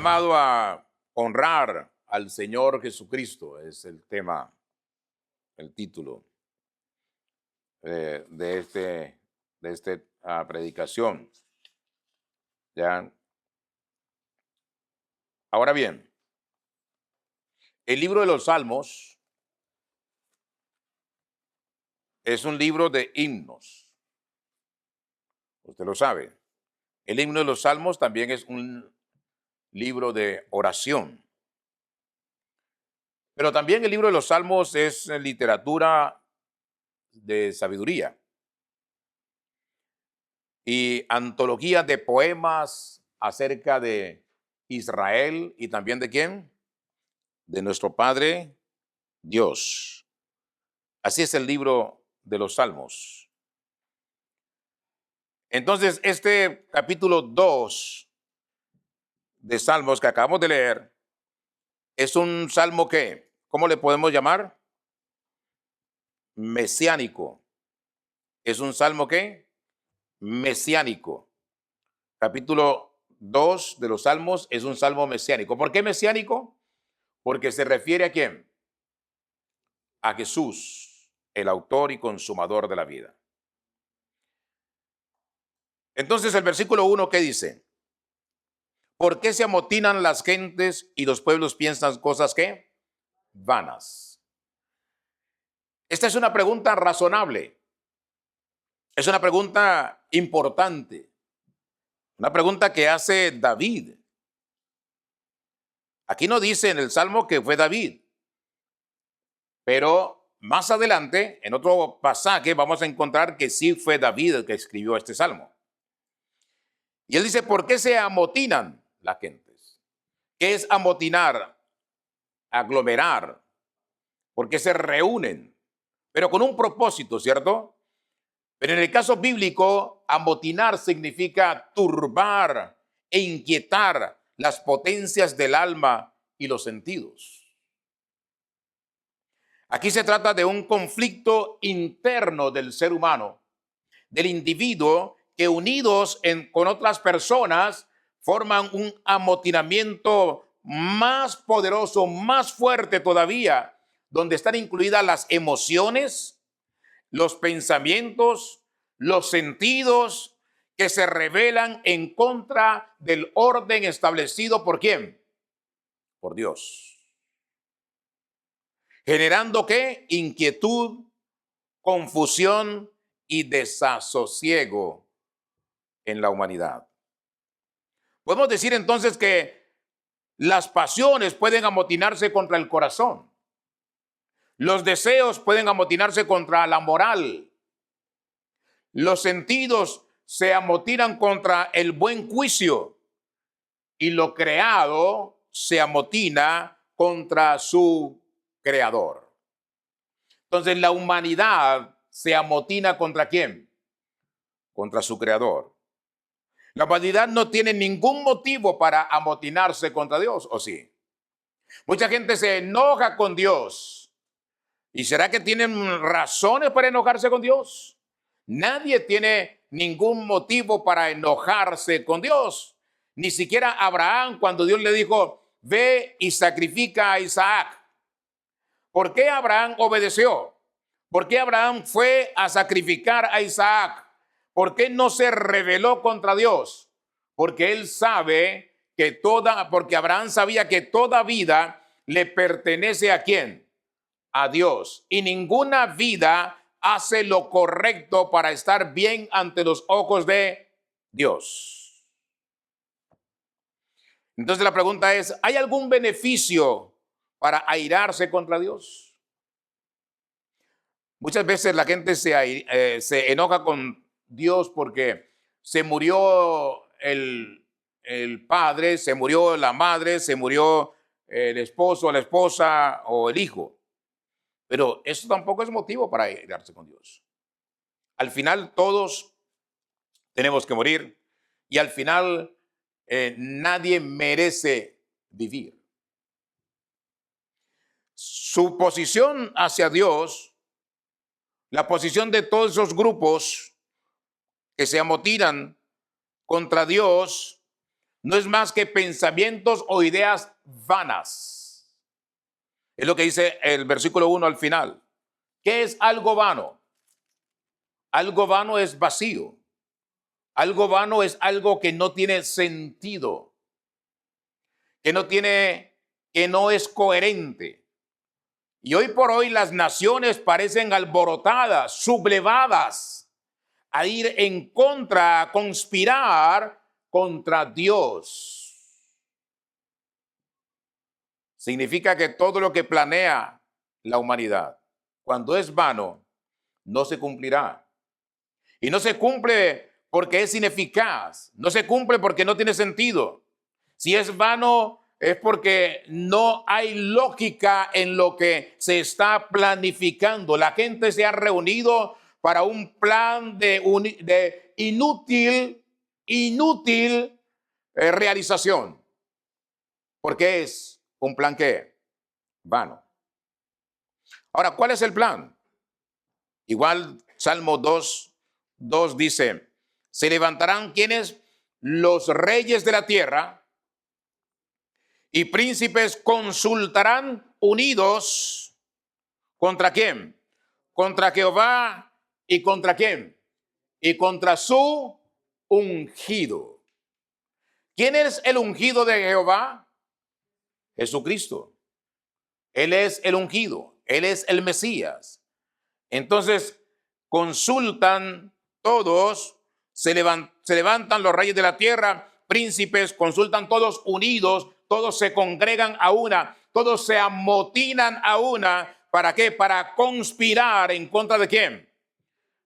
llamado a honrar al Señor Jesucristo, es el tema, el título de esta predicación. ¿Ya? Ahora bien, el libro de los Salmos es un libro de himnos. Usted lo sabe. El himno de los Salmos también es un libro de oración. Pero también el libro de los Salmos es literatura de sabiduría y antología de poemas acerca de Israel y también de ¿quién? De nuestro Padre Dios. Así es el libro de los Salmos. Entonces, este capítulo 2 de Salmos que acabamos de leer es un salmo que, ¿cómo le podemos llamar? Mesiánico. Es un salmo que mesiánico. Capítulo 2 de los Salmos es un salmo mesiánico. ¿Por qué mesiánico? Porque se refiere ¿a quién? A Jesús, el autor y consumador de la vida. Entonces el versículo 1, ¿qué dice? ¿Por qué se amotinan las gentes y los pueblos piensan cosas ¿qué? Vanas. Esta es una pregunta razonable. Es una pregunta importante. Una pregunta que hace David. Aquí no dice en el Salmo que fue David, pero más adelante, en otro pasaje, vamos a encontrar que sí fue David el que escribió este Salmo. Y él dice, ¿por qué se amotinan las gentes? ¿Qué es amotinar? Aglomerar. ¿Por qué se reúnen? Pero con un propósito, ¿cierto? Pero en el caso bíblico, amotinar significa turbar e inquietar las potencias del alma y los sentidos. Aquí se trata de un conflicto interno del ser humano, del individuo que unidos con otras personas forman un amotinamiento más poderoso, más fuerte todavía, donde están incluidas las emociones, los pensamientos, los sentidos que se rebelan en contra del orden establecido ¿por quién? Por Dios. Generando ¿qué? Inquietud, confusión y desasosiego en la humanidad. Podemos decir entonces que las pasiones pueden amotinarse contra el corazón. Los deseos pueden amotinarse contra la moral. Los sentidos se amotinan contra el buen juicio. Y lo creado se amotina contra su creador. Entonces la humanidad se amotina ¿contra quién? Contra su creador. La humanidad no tiene ningún motivo para amotinarse contra Dios, ¿o sí? Mucha gente se enoja con Dios. ¿Y será que tienen razones para enojarse con Dios? Nadie tiene ningún motivo para enojarse con Dios. Ni siquiera Abraham, cuando Dios le dijo, ve y sacrifica a Isaac. ¿Por qué Abraham obedeció? ¿Por qué Abraham fue a sacrificar a Isaac? ¿Por qué no se rebeló contra Dios? Porque él sabe que porque Abraham sabía que toda vida le pertenece ¿a quién? A Dios. Y ninguna vida hace lo correcto para estar bien ante los ojos de Dios. Entonces la pregunta es, ¿hay algún beneficio para airarse contra Dios? Muchas veces la gente se enoja con Dios porque se murió el padre, se murió la madre, se murió el esposo, la esposa o el hijo. Pero eso tampoco es motivo para airarse con Dios. Al final todos tenemos que morir y al final nadie merece vivir. Su posición hacia Dios, la posición de todos esos grupos que se amotinan contra Dios, no es más que pensamientos o ideas vanas. Es lo que dice el versículo 1 al final. ¿Qué es algo vano? Algo vano es vacío. Algo vano es algo que no tiene sentido, que no es coherente. Y hoy por hoy las naciones parecen alborotadas, sublevadas, a ir en contra, a conspirar contra Dios. Significa que todo lo que planea la humanidad, cuando es vano, no se cumplirá. Y no se cumple porque es ineficaz, no se cumple porque no tiene sentido. Si es vano, es porque no hay lógica en lo que se está planificando. La gente se ha reunido para un plan de inútil realización. Porque es un plan que vano. Ahora, ¿cuál es el plan? Igual Salmo 2 dice, se levantarán quienes, los reyes de la tierra, y príncipes consultarán unidos. ¿Contra quién? Contra Jehová. ¿Y contra quién? Y contra su ungido. ¿Quién es el ungido de Jehová? Jesucristo. Él es el ungido. Él es el Mesías. Entonces, consultan todos, se levantan los reyes de la tierra, príncipes, consultan todos unidos, todos se congregan a una, todos se amotinan a una. ¿Para qué? Para conspirar en contra de quién?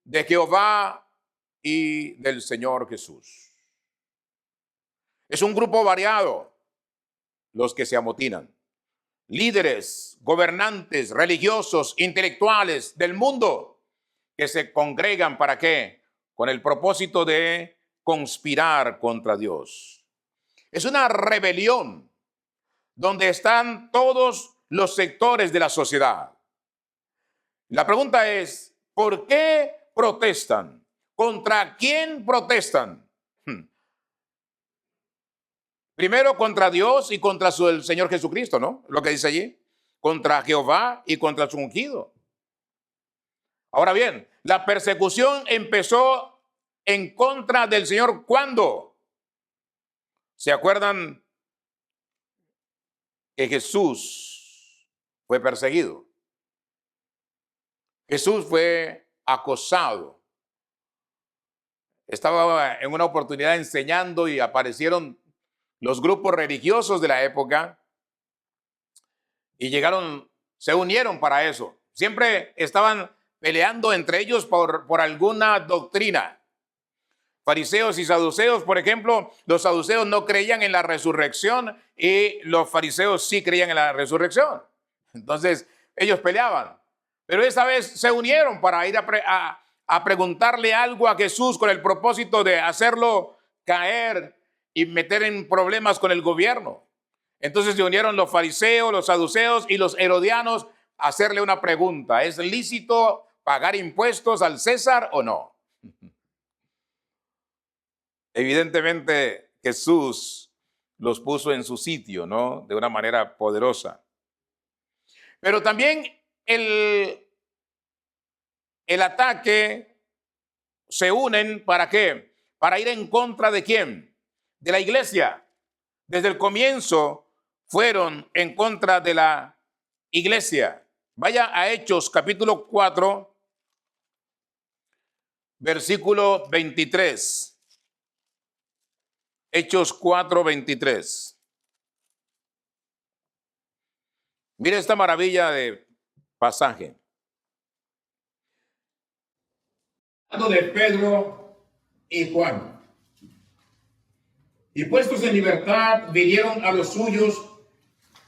De Jehová y del Señor Jesús. Es un grupo variado los que se amotinan. Líderes, gobernantes, religiosos, intelectuales del mundo que se congregan ¿para qué? Con el propósito de conspirar contra Dios. Es una rebelión donde están todos los sectores de la sociedad. La pregunta es, ¿por qué protestan? ¿Contra quién protestan? Primero contra Dios y contra el Señor Jesucristo, ¿no? Lo que dice allí. Contra Jehová y contra su ungido. Ahora bien, la persecución empezó en contra del Señor. ¿Cuándo? ¿Se acuerdan que Jesús fue perseguido? Jesús fue acosado. Estaba en una oportunidad enseñando y aparecieron los grupos religiosos de la época y se unieron para eso. Siempre estaban peleando entre ellos por alguna doctrina. Fariseos y saduceos, por ejemplo, los saduceos no creían en la resurrección y los fariseos sí creían en la resurrección. Entonces, ellos peleaban. Pero esta vez se unieron para ir a preguntarle algo a Jesús con el propósito de hacerlo caer y meter en problemas con el gobierno. Entonces se unieron los fariseos, los saduceos y los herodianos a hacerle una pregunta. ¿Es lícito pagar impuestos al César o no? Evidentemente Jesús los puso en su sitio, ¿no? De una manera poderosa. Pero también el ataque se unen ¿para qué? Para ir en contra de quién? De la iglesia. Desde el comienzo fueron en contra de la iglesia. Vaya a Hechos capítulo 4, versículo 23. Hechos 4, 23. Mire esta maravilla de pasaje. De Pedro y Juan. Y puestos en libertad, vinieron a los suyos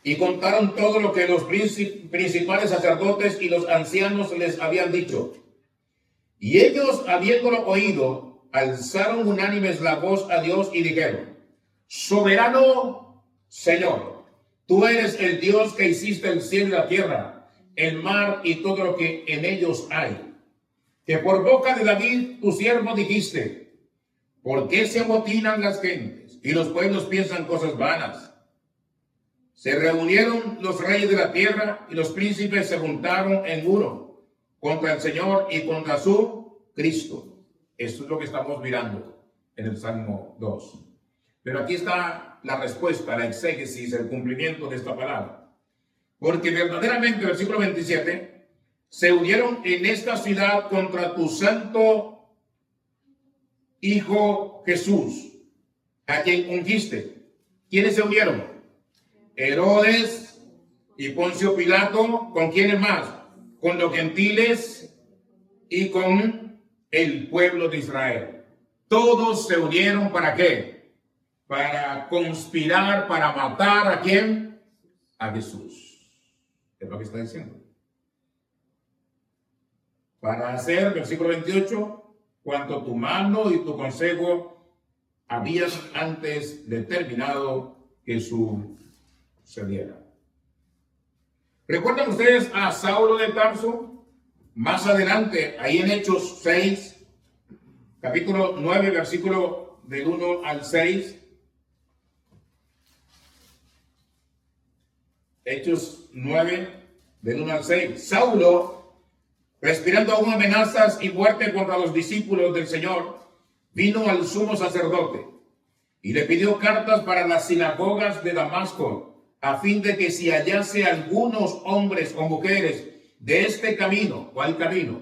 y contaron todo lo que los principales sacerdotes y los ancianos les habían dicho. Y ellos, habiéndolo oído, alzaron unánimes la voz a Dios y dijeron: Soberano Señor, tú eres el Dios que hiciste el cielo y la tierra, el mar y todo lo que en ellos hay. Que por boca de David, tu siervo, dijiste: ¿Por qué se amotinan las gentes y los pueblos piensan cosas vanas? Se reunieron los reyes de la tierra y los príncipes se juntaron en uno contra el Señor y contra su Cristo. Esto es lo que estamos mirando en el Salmo 2. Pero aquí está la respuesta, la exégesis, el cumplimiento de esta palabra. Porque verdaderamente, versículo 27, se unieron en esta ciudad contra tu santo Hijo Jesús, a quien ungiste. ¿Quiénes se unieron? Herodes y Poncio Pilato. ¿Con quiénes más? Con los gentiles y con el pueblo de Israel. Todos se unieron, ¿para qué? Para conspirar, para matar ¿a quién? A Jesús. Es lo que está diciendo. Para hacer, versículo 28, cuanto tu mano y tu consejo habían antes determinado que sucediera. ¿Recuerdan ustedes a Saulo de Tarso? Más adelante, ahí en Hechos 6, capítulo 9, versículo del 1 al 6. Hechos 9, del 1 al 6. Saulo, respirando aún amenazas y muerte contra los discípulos del Señor, vino al sumo sacerdote y le pidió cartas para las sinagogas de Damasco, a fin de que si hallase algunos hombres o mujeres de este camino, ¿cuál camino?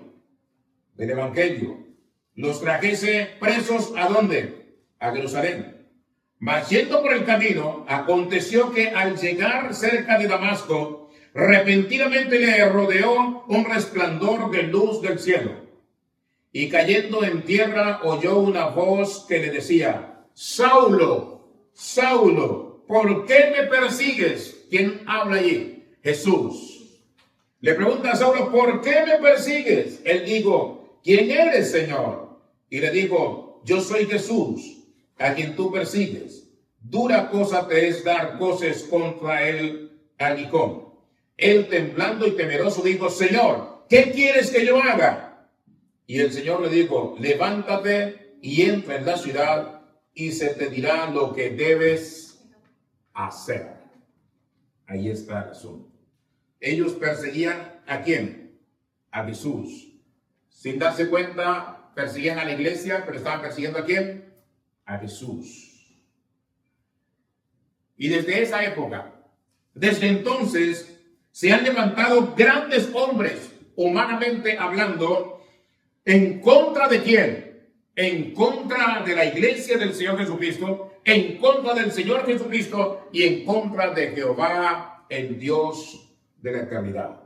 Del Evangelio, los trajese presos ¿a dónde? A Jerusalén. Mas yendo por el camino, aconteció que al llegar cerca de Damasco, repentinamente le rodeó un resplandor de luz del cielo. Y cayendo en tierra, oyó una voz que le decía: Saulo, Saulo, ¿por qué me persigues? ¿Quién habla allí? Jesús. Le pregunta a Saulo: ¿por qué me persigues? Él dijo: ¿quién eres, Señor? Y le dijo: yo soy Jesús, a quien tú persigues. Dura cosa te es dar voces contra el aguijón. Él, temblando y temeroso, dijo: Señor, ¿qué quieres que yo haga? Y el Señor le dijo: levántate y entra en la ciudad, y se te dirá lo que debes hacer. Ahí está el asunto. Ellos perseguían ¿a quién? A Jesús. Sin darse cuenta, perseguían a la iglesia, pero estaban persiguiendo ¿a quién? A Jesús. Y desde esa época, desde entonces, se han levantado grandes hombres, humanamente hablando, ¿en contra de quién? En contra de la iglesia del Señor Jesucristo, en contra del Señor Jesucristo y en contra de Jehová, el Dios de la eternidad.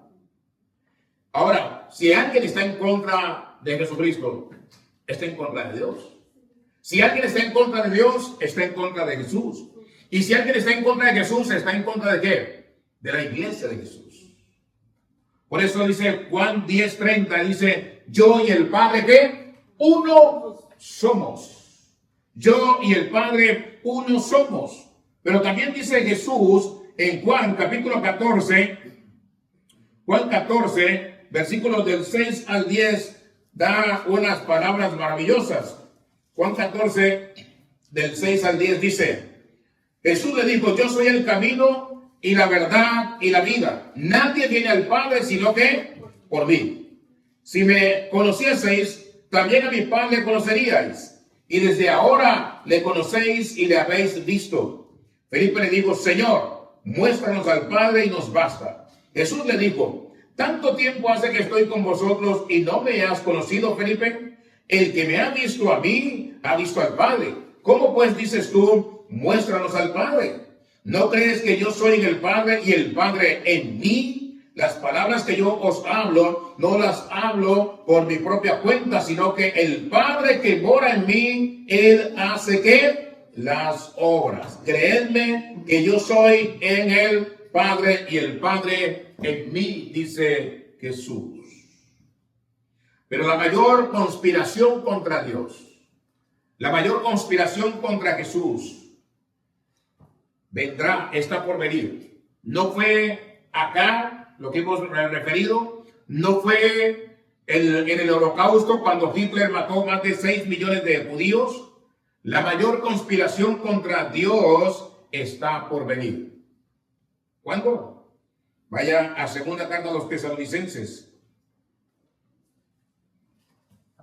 Ahora, si alguien está en contra de Jesucristo, está en contra de Dios. Si alguien está en contra de Dios, está en contra de Jesús. Y si alguien está en contra de Jesús, está en contra de ¿qué? De la iglesia de Jesús. Por eso dice Juan 10:30, dice: yo y el Padre, ¿qué? Uno somos. Yo y el Padre, uno somos. Pero también dice Jesús en Juan capítulo 14, Juan 14, versículos del 6 al 10, da unas palabras maravillosas. Juan 14, del 6 al 10 dice: Jesús le dijo: yo soy el camino y la verdad y la vida. Nadie viene al Padre sino que por mí. Si me conocieseis, también a mi Padre conoceríais. Y desde ahora le conocéis y le habéis visto. Felipe le dijo: Señor, muéstranos al Padre y nos basta. Jesús le dijo: ¿tanto tiempo hace que estoy con vosotros y no me has conocido, Felipe? El que me ha visto a mí, ha visto al Padre. ¿Cómo pues dices tú: muéstranos al Padre? ¿No crees que yo soy en el Padre y el Padre en mí? Las palabras que yo os hablo, no las hablo por mi propia cuenta, sino que el Padre que mora en mí, Él hace ¿qué? Las obras. Creedme que yo soy en el Padre y el Padre en mí, dice Jesús. Pero la mayor conspiración contra Dios, la mayor conspiración contra Jesús, vendrá, está por venir. No fue acá lo que hemos referido, no fue en el Holocausto cuando Hitler mató más de 6 millones de judíos, La mayor conspiración contra Dios está por venir. ¿Cuándo? Vaya a segunda carta a los Tesalonicenses.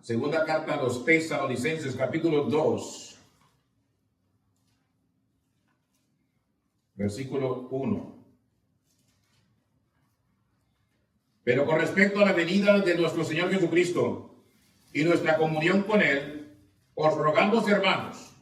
Segunda carta a los Tesalonicenses, capítulo 2, versículo 1. Pero con respecto a la venida de nuestro Señor Jesucristo y nuestra comunión con Él, os rogamos, hermanos,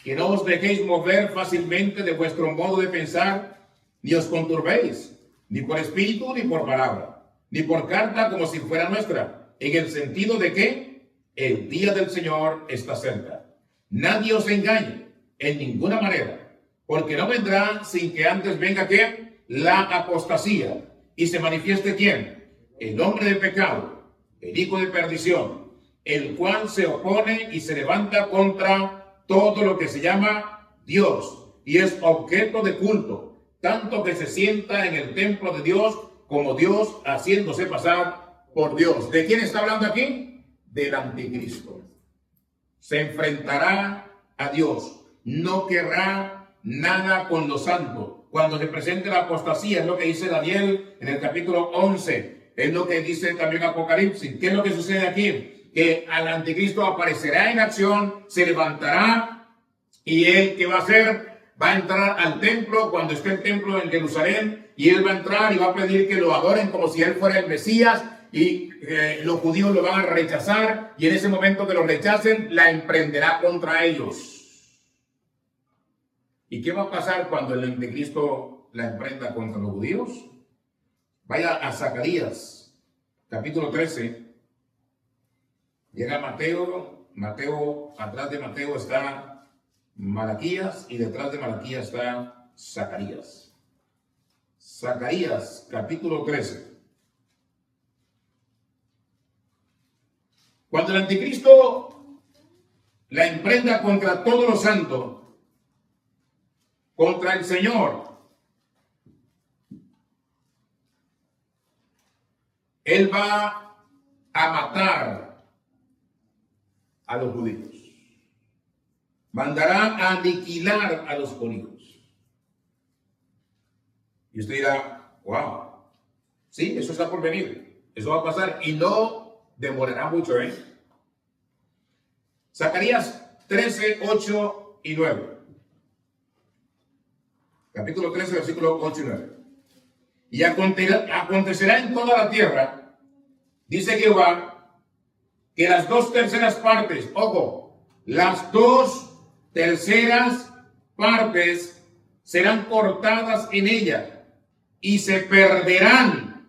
que no os dejéis mover fácilmente de vuestro modo de pensar, ni os conturbéis, ni por espíritu, ni por palabra, ni por carta como si fuera nuestra, en el sentido de que el día del Señor está cerca. Nadie os engañe en ninguna manera, porque no vendrá sin que antes venga ¿qué? La apostasía, y se manifieste ¿quién? El hombre de pecado, el hijo de perdición, el cual se opone y se levanta contra todo lo que se llama Dios, y es objeto de culto, tanto que se sienta en el templo de Dios como Dios, haciéndose pasar por Dios. ¿De quién está hablando aquí? Del anticristo. Se enfrentará a Dios, no querrá nada con los santos. Cuando se presente la apostasía, es lo que dice Daniel en el capítulo 11, es lo que dice también Apocalipsis. ¿Qué es lo que sucede aquí? Que al anticristo aparecerá en acción, se levantará, y él, ¿qué va a hacer? Va a entrar al templo cuando esté el templo en Jerusalén, y él va a entrar y va a pedir que lo adoren como si él fuera el Mesías, y los judíos lo van a rechazar, y en ese momento que lo rechacen, la emprenderá contra ellos. ¿Y qué va a pasar cuando el anticristo la emprenda contra los judíos? Vaya a Zacarías, capítulo 13. Llega Mateo, atrás de Mateo está Malaquías, y detrás de Malaquías está Zacarías. Zacarías, capítulo 13. Cuando el anticristo la emprenda contra todos los santos, contra el Señor, él va a matar a los judíos. Mandará a aniquilar a los judíos. Y usted dirá, wow, sí, eso está por venir, eso va a pasar y no demorará mucho, ¿eh? Zacarías 13, 8 y 9. Capítulo 13, versículo 8 y 9. Y acontecerá en toda la tierra, dice Jehová, que las 2/3 partes, ojo, las 2/3 partes serán cortadas en ella y se perderán,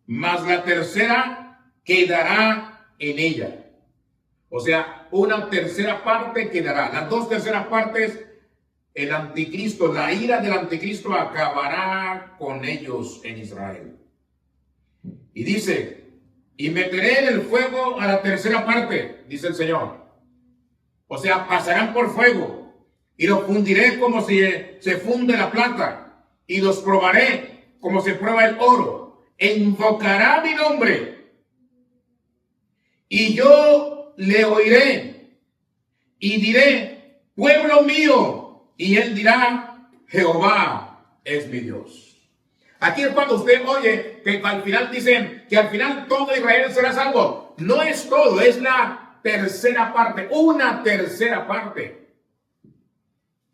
mas la tercera quedará en ella. O sea, una tercera parte quedará. Las 2/3 partes, el anticristo, la ira del anticristo acabará con ellos en Israel. Y dice, y meteré en el fuego a la tercera parte, dice el Señor. O sea, pasarán por fuego y los fundiré como si se funde la plata y los probaré como se prueba el oro. E invocará mi nombre y yo le oiré y diré, pueblo mío, y él dirá, Jehová es mi Dios. Aquí es cuando usted oye que al final dicen que al final todo Israel será salvo. No es todo, es la tercera parte, una tercera parte.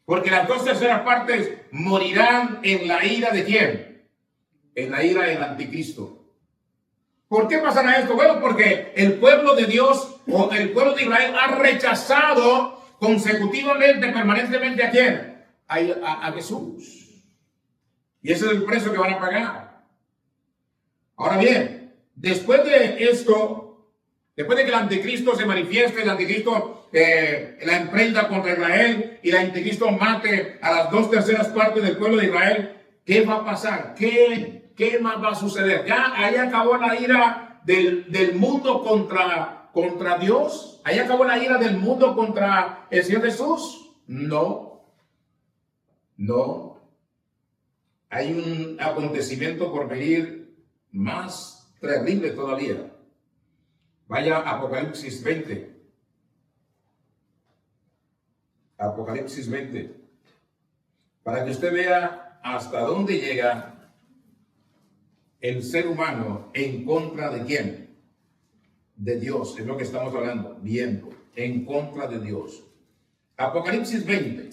Porque las 2/3 partes morirán en la ira de ¿quién? En la ira del anticristo. ¿Por qué pasará esto? Bueno, porque el pueblo de Dios o el pueblo de Israel ha rechazado consecutivamente, permanentemente ¿a quién? A Jesús. Y ese es el precio que van a pagar. Ahora bien, después de esto, después de que el anticristo se manifieste, el anticristo la emprenda contra Israel y el anticristo mate a las 2/3 partes del pueblo de Israel, ¿qué va a pasar? ¿Qué más va a suceder? ¿Ya ahí acabó la ira del mundo contra Dios? ¿Ahí acabó la ira del mundo contra el Señor Jesús? No. Hay un acontecimiento por venir más terrible todavía. Vaya a Apocalipsis 20. Apocalipsis 20, para que usted vea hasta dónde llega el ser humano en contra de quién, de Dios, es lo que estamos hablando, viendo, en contra de Dios. Apocalipsis 20,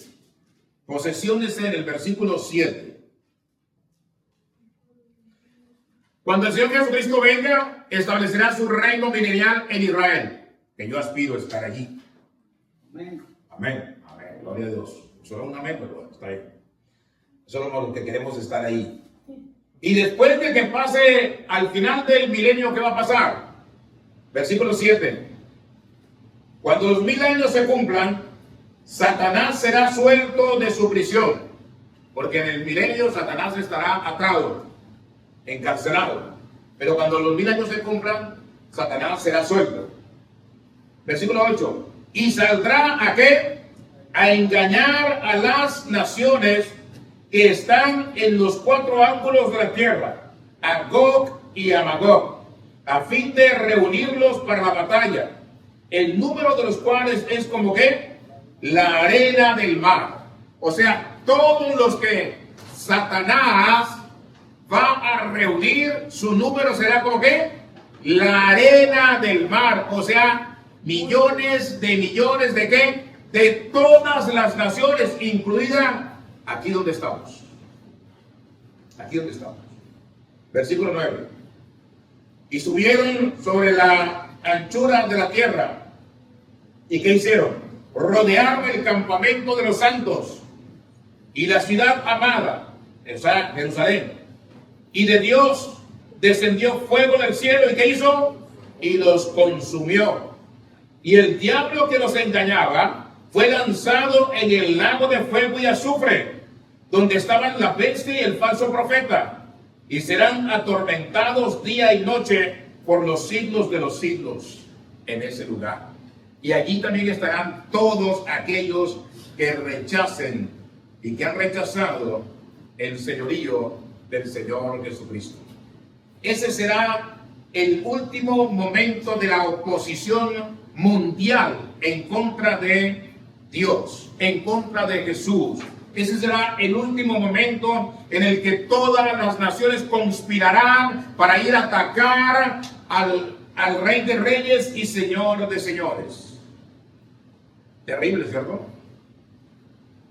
posesiones en el versículo 7. Cuando el Señor Jesucristo venga, establecerá su reino milenial en Israel, que yo aspiro a estar allí. Amén. Amén. Amén. Gloria a Dios. Solo un amén, pero bueno, está bien. Eso es lo que queremos, estar ahí. Y después de que pase al final del milenio, ¿qué va a pasar? Versículo 7. Cuando los 1000 años se cumplan, Satanás será suelto de su prisión, porque en el milenio Satanás estará atado, encarcelado. Pero cuando los 1000 años se cumplan, Satanás será suelto. Versículo 8. Y saldrá ¿a qué? A engañar a las naciones que están en los 4 ángulos de la tierra, a Gog y a Magog, a fin de reunirlos para la batalla, el número de los cuales es como que la arena del mar. O sea, todos los que Satanás va a reunir, su número será como que la arena del mar. O sea, millones de qué, de todas las naciones, incluida aquí donde estamos. Aquí donde estamos. Versículo 9. Y subieron sobre la anchura de la tierra. ¿Y qué hicieron? Rodearon el campamento de los santos y la ciudad amada, o sea, Jerusalén. Y de Dios descendió fuego del cielo. ¿Y qué hizo? Y los consumió. Y el diablo que los engañaba fue lanzado en el lago de fuego y azufre, donde estaban la bestia y el falso profeta, y serán atormentados día y noche por los siglos de los siglos en ese lugar. Y allí también estarán todos aquellos que rechacen y que han rechazado el señorío del Señor Jesucristo. Ese será el último momento de la oposición mundial en contra de Dios, en contra de Jesús. Ese será el último momento en el que todas las naciones conspirarán para ir a atacar al Rey de Reyes y Señor de Señores. Terrible, ¿cierto?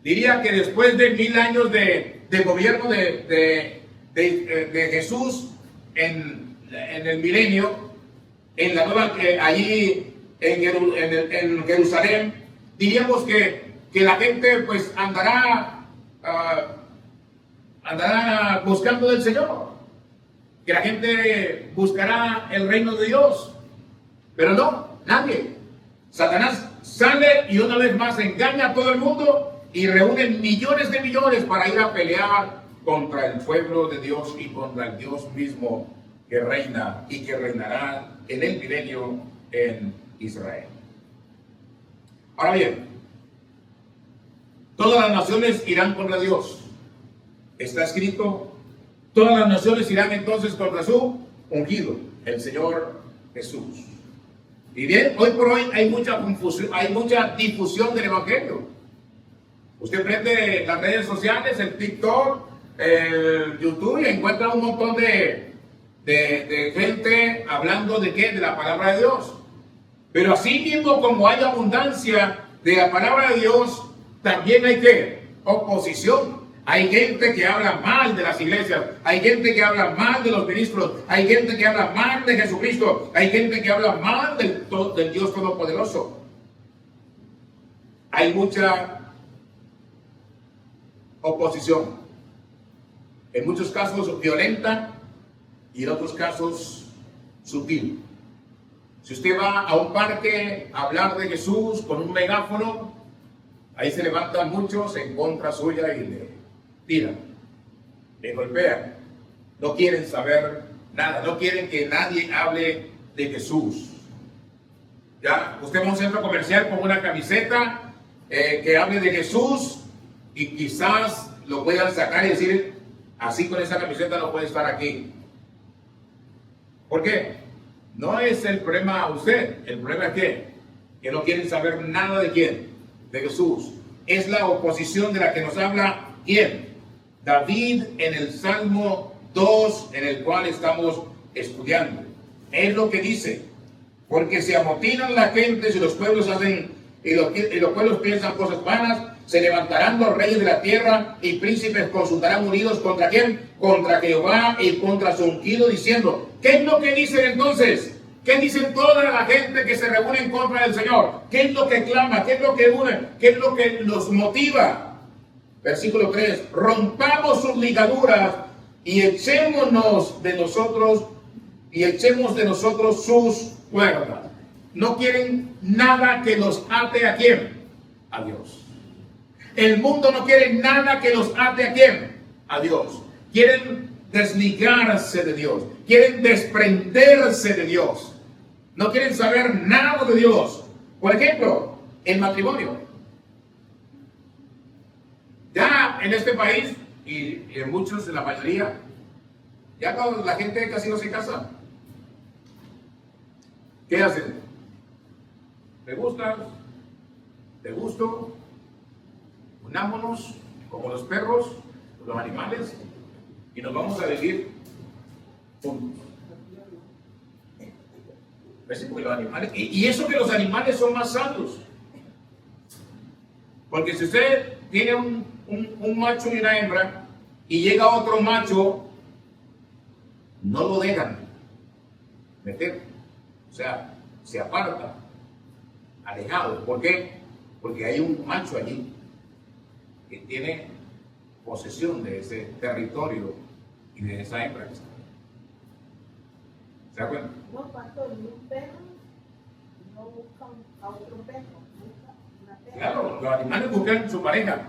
Diría que después de 1000 años de gobierno de Jesús en el milenio, en la nueva, allí en Jerusalén, diríamos que la gente pues andará buscando del Señor, que la gente buscará el reino de Dios, pero no, nadie. Satanás sale y una vez más engaña a todo el mundo y reúne millones de millones para ir a pelear contra el pueblo de Dios y contra el Dios mismo que reina y que reinará en el milenio en Israel. Ahora bien, todas las naciones irán contra Dios. Está escrito, todas las naciones irán entonces contra su ungido, el Señor Jesús. Y bien, hoy por hoy hay mucha confusión, hay mucha difusión del Evangelio. Usted prende las redes sociales, el TikTok, el YouTube, y encuentra un montón de gente hablando de qué, de la palabra de Dios. Pero así mismo como hay abundancia de la palabra de Dios, también hay que oposición. Hay gente que habla mal de las iglesias, hay gente que habla mal de los ministros, hay gente que habla mal de Jesucristo, hay gente que habla mal del Dios Todopoderoso. Hay mucha oposición, en muchos casos violenta y en otros casos sutil. Si usted va a un parque a hablar de Jesús con un megáfono, ahí se levantan muchos en contra suya y le tiran, le golpean. No quieren saber nada, no quieren que nadie hable de Jesús. Ya, usted va a un centro comercial con una camiseta que hable de Jesús y quizás lo puedan sacar y decir, así con esa camiseta no puede estar aquí. ¿Por qué? No es el problema a usted, el problema es que no quieren saber nada de quién, de Jesús. es la oposición de la que nos habla ¿quién? David en el Salmo 2, en el cual estamos estudiando. Es lo que dice: porque se amotinan las gentes y los pueblos y los pueblos piensan cosas vanas. Se levantarán los reyes de la tierra y príncipes consultarán unidos ¿contra quién? Contra Jehová y contra su ungido, diciendo. ¿Qué es lo que dicen entonces? ¿Qué dicen toda la gente que se reúne en contra del Señor? ¿Qué es lo que clama? ¿Qué es lo que une? ¿Qué es lo que los motiva? Versículo 3: rompamos sus ligaduras y echemos de nosotros sus cuerdas. No quieren nada que los ate ¿a quién? A Dios. El mundo no quiere nada que los ate ¿a quién? A Dios. Quieren desligarse de Dios. Quieren desprenderse de Dios. No quieren saber nada de Dios. Por ejemplo, el matrimonio. Ya en este país, y en muchos, en la mayoría, ya la gente casi no se casa. ¿Qué hacen? ¿Te gustas? ¿Te gusto? Unámonos como los perros, los animales, y nos vamos a vivir juntos. ¿Ves? Porque los animales, y eso que los animales son más santos. Porque si usted tiene un macho y una hembra, y llega otro macho, no lo dejan meter. O sea, se aparta, alejado. ¿Por qué? Porque hay un macho allí que tiene posesión de ese territorio y de esa hembra. ¿Se da cuenta? No, pastor, ni un perro no busca a otro perro, busca una perra. Claro, los animales buscan su pareja.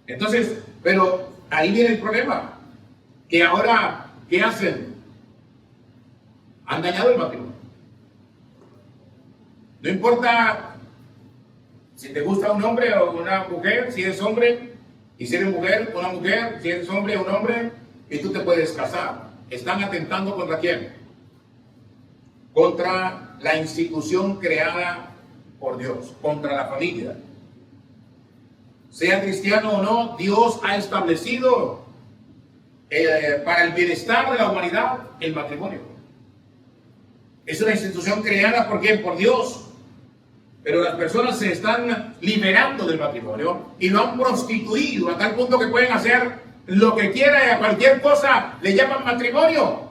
Entonces, pero ahí viene el problema. Que ahora, ¿qué hacen? Han dañado el matrimonio. No importa si te gusta un hombre o una mujer, si eres hombre, y si eres mujer, una mujer, si eres hombre, un hombre, y tú te puedes casar. Están atentando ¿contra quién? Contra la institución creada por Dios, contra la familia. Sea cristiano o no, Dios ha establecido para el bienestar de la humanidad el matrimonio. Es una institución creada ¿por quién? Por Dios. Pero las personas se están liberando del matrimonio y lo han prostituido a tal punto que pueden hacer lo que quieran y a cualquier cosa le llaman matrimonio.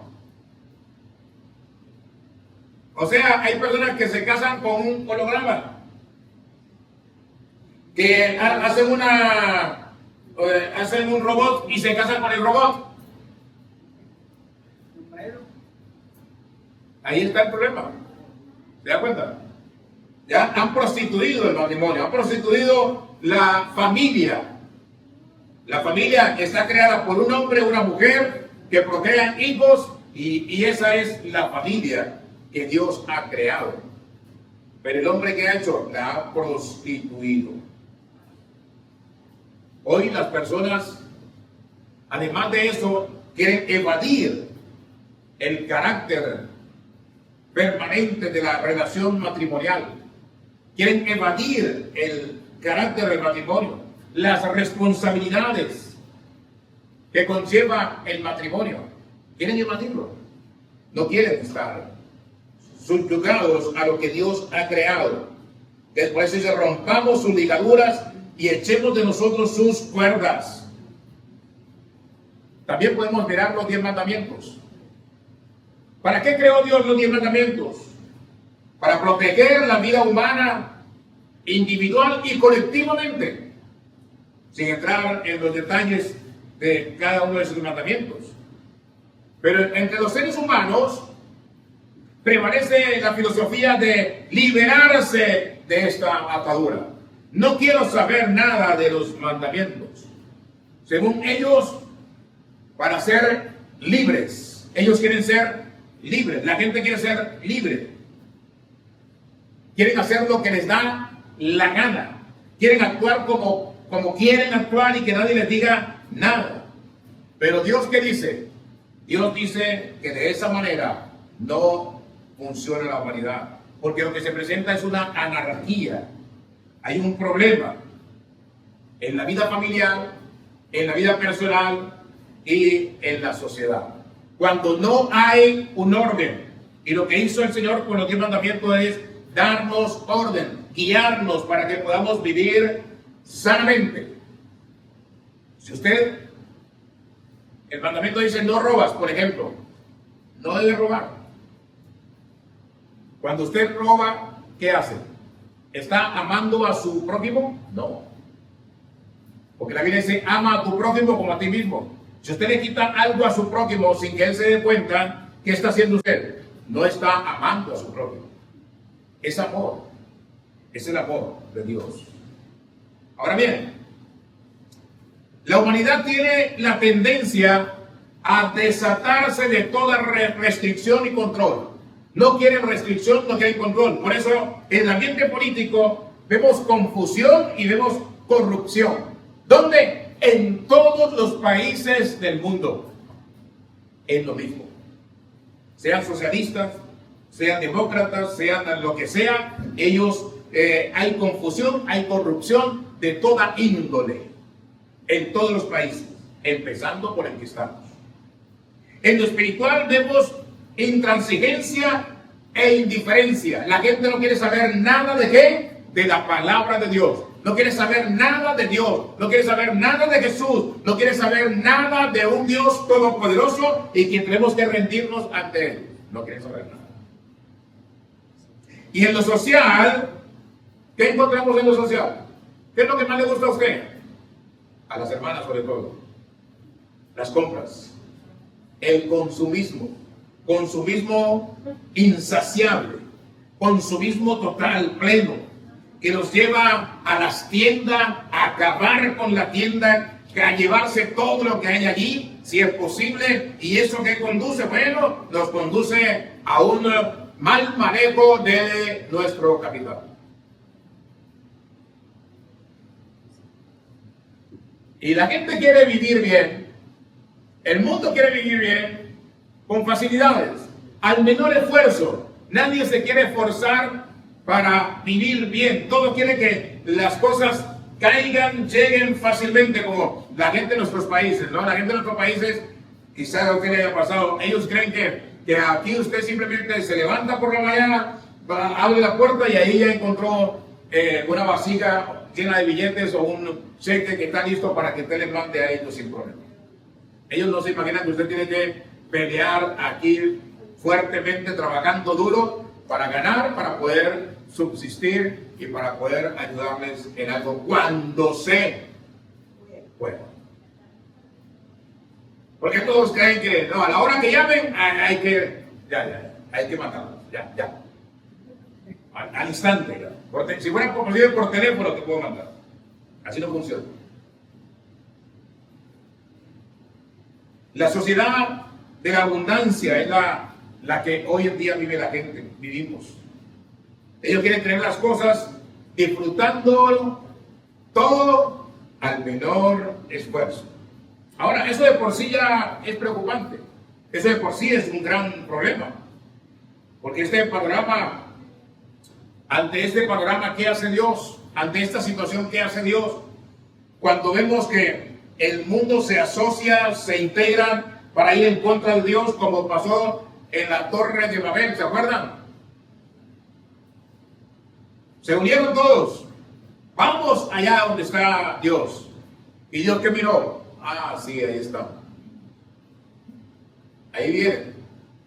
O sea, hay personas que se casan con un holograma, que hacen un robot y se casan con el robot. Ahí está el problema. ¿Se da cuenta? Ya han prostituido el matrimonio, han prostituido la familia. La familia está creada por un hombre y una mujer que procrean hijos y esa es la familia que Dios ha creado. Pero el hombre que ha hecho la ha prostituido. Hoy las personas, además de eso, quieren evadir el carácter permanente de la relación matrimonial. Quieren evadir el carácter del matrimonio, las responsabilidades que conlleva el matrimonio. Quieren evadirlo. No quieren estar subyugados a lo que Dios ha creado. Después dice: rompamos sus ligaduras y echemos de nosotros sus cuerdas. También podemos mirar los 10 mandamientos. ¿Para qué creó Dios los 10 mandamientos? Para proteger la vida humana, individual y colectivamente, sin entrar en los detalles de cada uno de sus mandamientos. Pero entre los seres humanos prevalece la filosofía de liberarse de esta atadura. No quiero saber nada de los mandamientos. Según ellos, para ser libres, ellos quieren ser libres. La gente quiere ser libre. Quieren hacer lo que les da la gana. Quieren actuar como quieren actuar y que nadie les diga nada. Pero Dios, ¿qué dice? Dios dice que de esa manera no funciona la humanidad. Porque lo que se presenta es una anarquía. Hay un problema. en la vida familiar, en la vida personal y en la sociedad. Cuando no hay un orden, y lo que hizo el Señor con los 10 mandamientos es darnos orden, guiarnos para que podamos vivir sanamente. Si usted, el mandamiento dice no robas, por ejemplo, no debe robar. Cuando usted roba, ¿qué hace? ¿Está amando a su prójimo? No. Porque la Biblia dice, ama a tu prójimo como a ti mismo. Si usted le quita algo a su prójimo sin que él se dé cuenta, ¿qué está haciendo usted? No está amando a su prójimo. Es amor. Es el amor de Dios. Ahora bien, la humanidad tiene la tendencia a desatarse de toda restricción y control. No quieren restricción, no quieren control. Por eso, en el ambiente político vemos confusión y vemos corrupción. ¿Dónde? En todos los países del mundo. Es lo mismo. Sean socialistas, sean demócratas, sean lo que sea, ellos, hay confusión, hay corrupción de toda índole. En todos los países, empezando por el que estamos. En lo espiritual vemos intransigencia e indiferencia. La gente no quiere saber nada de qué, de la palabra de Dios. No quiere saber nada de Dios, no quiere saber nada de Jesús, no quiere saber nada de un Dios todopoderoso y que tenemos que rendirnos ante Él. No quiere saber nada. Y en lo social, ¿qué encontramos en lo social? ¿Qué es lo que más le gusta a usted? A las hermanas sobre todo. Las compras. El consumismo. Consumismo insaciable. Consumismo total, pleno. Que nos lleva a las tiendas, a acabar con la tienda, a llevarse todo lo que hay allí, si es posible. ¿Y eso qué conduce? Bueno, nos conduce a un mal manejo de nuestro capital. Y la gente quiere vivir bien, el mundo quiere vivir bien, con facilidades, al menor esfuerzo. Nadie se quiere esforzar para vivir bien. Todos quieren que las cosas caigan, lleguen fácilmente, como la gente de nuestros países, ¿no? La gente de nuestros países, quizás lo que le haya pasado, ellos creen que aquí usted simplemente se levanta por la mañana, abre la puerta y ahí ya encontró una vasija llena de billetes o un cheque que está listo para que usted le mande a ellos sin problema. Ellos no se imaginan que usted tiene que pelear aquí fuertemente, trabajando duro para ganar, para poder subsistir y para poder ayudarles en algo cuando se pueda. Porque todos creen que no, a la hora que llamen hay que hay que matarlos, ya. Al instante, ya. Si fuera posible por teléfono te puedo mandar. Así no funciona. La sociedad de la abundancia es la que hoy en día vive la gente, vivimos. Ellos quieren tener las cosas disfrutando todo al menor esfuerzo. Ahora, eso de por sí ya es preocupante. Eso de por sí es un gran problema. Porque ante este panorama, ¿qué hace Dios? Ante esta situación, ¿qué hace Dios? Cuando vemos que el mundo se asocia, se integra para ir en contra de Dios, como pasó en la Torre de Babel, ¿se acuerdan? Se unieron todos. Vamos allá donde está Dios. ¿Y Dios qué miró? Ah, sí, ahí está. Ahí viene.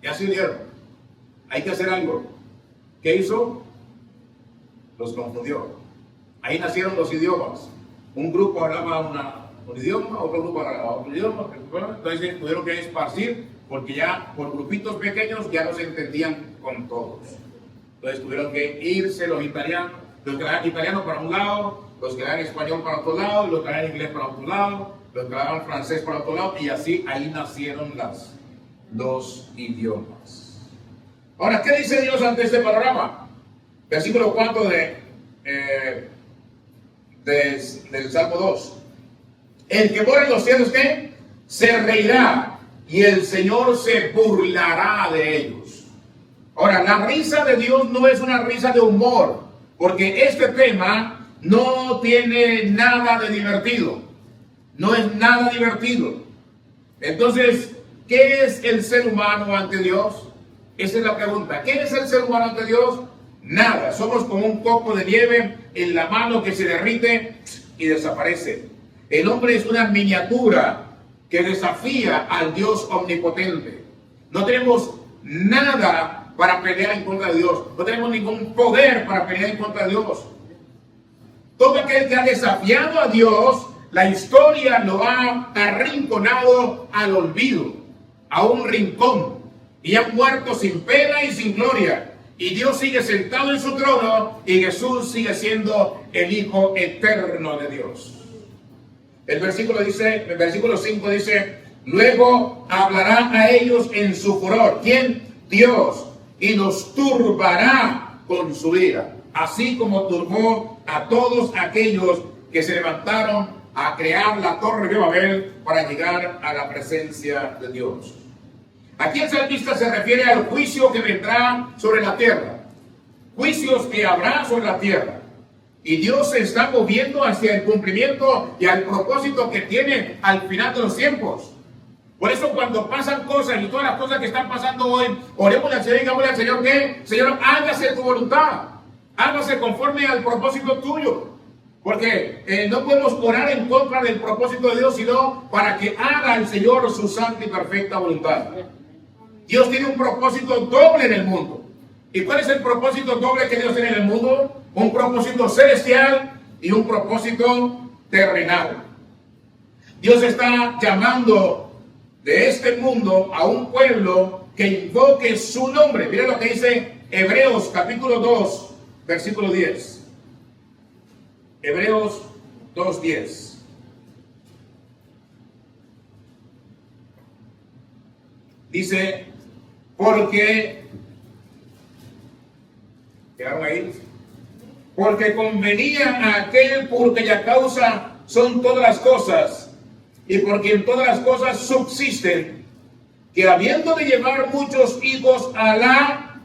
Ya se unieron. Hay que hacer algo. ¿Qué hizo? Los confundió. Ahí nacieron los idiomas. Un grupo hablaba un idioma, otro grupo hablaba otro idioma. Entonces tuvieron que esparcir porque ya por grupitos pequeños ya no se entendían con todos. Entonces tuvieron que irse los italianos que hablaban italiano para un lado, los que hablaban español para otro lado, los que hablaban inglés para otro lado, los que hablaban francés para otro lado, y así ahí nacieron los idiomas. Ahora, ¿qué dice Dios ante este panorama? Versículo 4 del Salmo 2. El que mora en los cielos, ¿qué? Se reirá, y el Señor se burlará de ellos. Ahora, la risa de Dios no es una risa de humor, porque este tema no tiene nada de divertido. No es nada divertido. Entonces, ¿qué es el ser humano ante Dios? Esa es la pregunta. ¿Qué es el ser humano ante Dios? Nada. Somos como un copo de nieve en la mano que se derrite y desaparece. El hombre es una miniatura que desafía al Dios omnipotente. No tenemos nada para pelear en contra de Dios. No tenemos ningún poder para pelear en contra de Dios. Todo aquel que ha desafiado a Dios, la historia lo ha arrinconado al olvido, a un rincón, y ha muerto sin pena y sin gloria. Y Dios sigue sentado en su trono y Jesús sigue siendo el Hijo eterno de Dios. El versículo 5 dice, luego hablará a ellos en su furor. ¿Quién? Dios. Y los turbará con su ira, así como turbó a todos aquellos que se levantaron a crear la torre de Babel para llegar a la presencia de Dios. Aquí el salmista se refiere al juicio que vendrá sobre la tierra, juicios que habrá sobre la tierra. Y Dios se está moviendo hacia el cumplimiento y al propósito que tiene al final de los tiempos. Por eso cuando pasan cosas y todas las cosas que están pasando hoy, oremos al Señor y digámosle al Señor que, Señor, hágase tu voluntad, hágase conforme al propósito tuyo. Porque no podemos orar en contra del propósito de Dios, sino para que haga el Señor su santa y perfecta voluntad. Dios tiene un propósito doble en el mundo. ¿Y cuál es el propósito doble que Dios tiene en el mundo? Un propósito celestial y un propósito terrenal. Dios está llamando de este mundo a un pueblo que invoque su nombre. Miren lo que dice Hebreos capítulo 2, versículo 10. Hebreos 2:10. Dice, porque, ¿quedaron ahí? Porque convenía a aquel por cuya causa son todas las cosas, y por quien todas las cosas subsisten, que habiendo de llevar muchos hijos a la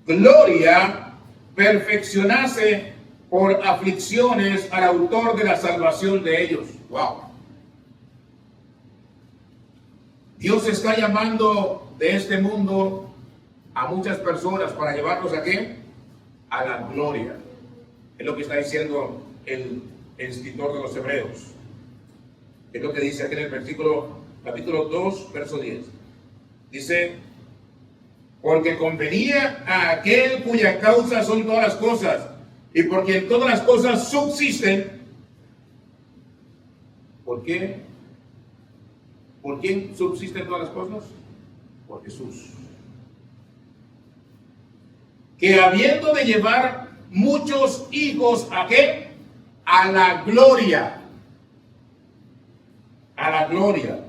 gloria, perfeccionase por aflicciones al autor de la salvación de ellos. Wow. Dios está llamando de este mundo a muchas personas para llevarlos ¿a qué? A la gloria. Es lo que está diciendo el escritor de los Hebreos. Es lo que dice aquí en el capítulo 2, verso 10. Dice, porque convenía a aquel cuya causa son todas las cosas, y porque en todas las cosas subsisten. ¿Por qué? ¿Por quién subsisten todas las cosas? Por Jesús. Que habiendo de llevar muchos hijos, ¿a qué? A la gloria. A la gloria.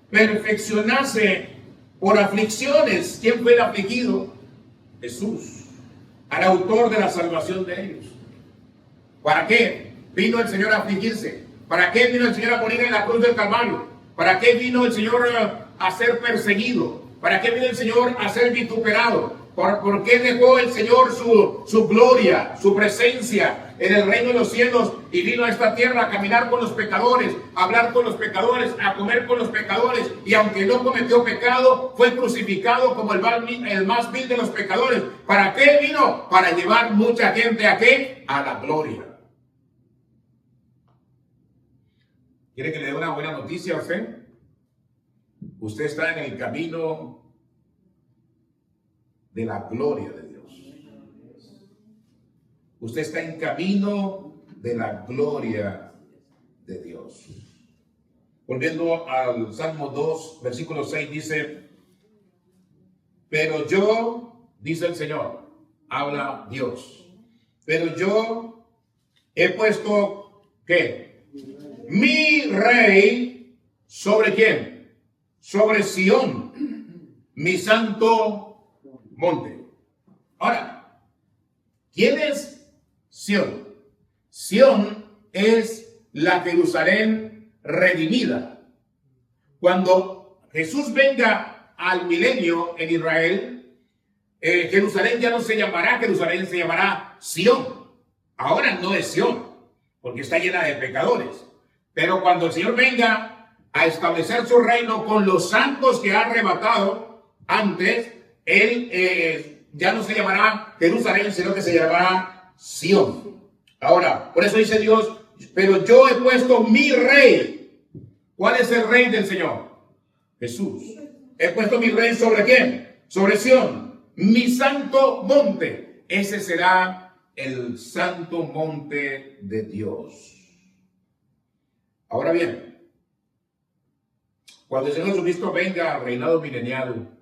Perfeccionarse por aflicciones. ¿Quién fue el afligido? Jesús. Al autor de la salvación de ellos. ¿Para qué vino el Señor a afligirse? ¿Para qué vino el Señor a morir en la cruz del Calvario? ¿Para qué vino el Señor a ser perseguido? ¿Para qué vino el Señor a ser vituperado? ¿Por qué dejó el Señor su gloria, su presencia en el reino de los cielos y vino a esta tierra a caminar con los pecadores, a hablar con los pecadores, a comer con los pecadores? Y aunque no cometió pecado, fue crucificado como el más vil de los pecadores. ¿Para qué vino? Para llevar mucha gente ¿a qué? A la gloria. ¿Quiere que le dé una buena noticia a usted? Usted está en el camino de la gloria de Dios. Usted está en camino de la gloria de Dios. Volviendo al Salmo 2, versículo 6, dice, pero yo, dice el Señor, habla Dios, pero yo he puesto, ¿qué? Mi rey, ¿sobre quién? Sobre Sión, mi santo monte. Ahora, ¿quién es Sión? Sión es la Jerusalén redimida. Cuando Jesús venga al milenio en Israel, Jerusalén ya no se llamará Jerusalén, se llamará Sión. Ahora no es Sión, porque está llena de pecadores. Pero cuando el Señor venga a establecer su reino con los santos que ha arrebatado antes, Él ya no se llamará Jerusalén, sino que se llamará Sión. Ahora, por eso dice Dios, pero yo he puesto mi rey. ¿Cuál es el rey del Señor? Jesús. He puesto mi rey ¿sobre quién? Sobre Sión, mi santo monte. Ese será el santo monte de Dios. Ahora bien, cuando el Señor Jesucristo venga al reinado milenial,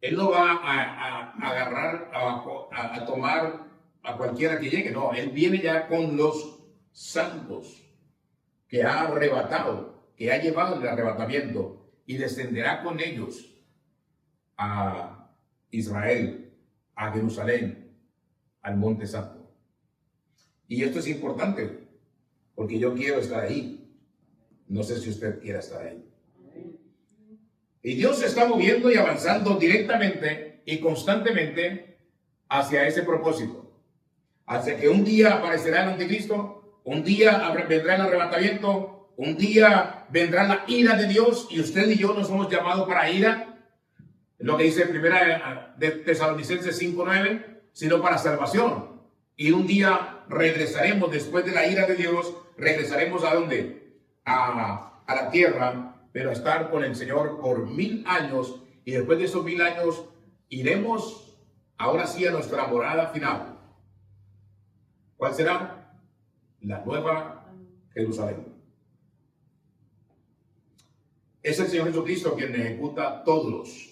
Él no va a agarrar, a tomar a cualquiera que llegue. No, Él viene ya con los santos que ha arrebatado, que ha llevado el arrebatamiento, y descenderá con ellos a Israel, a Jerusalén, al Monte Santo. Y esto es importante, porque yo quiero estar ahí. No sé si usted quiere estar ahí. Y Dios se está moviendo y avanzando directamente y constantemente hacia ese propósito. Hacia que un día aparecerá el anticristo, un día vendrá el arrebatamiento, un día vendrá la ira de Dios, y usted y yo no somos llamados para ira, lo que dice primera de Tesalonicenses 5:9, sino para salvación. Y un día regresaremos después de la ira de Dios, regresaremos ¿a dónde? A la tierra, pero a estar con el Señor por 1000 años, y después de esos 1000 años iremos ahora sí a nuestra morada final. ¿Cuál será? La nueva Jerusalén. Es el Señor Jesucristo quien ejecuta todos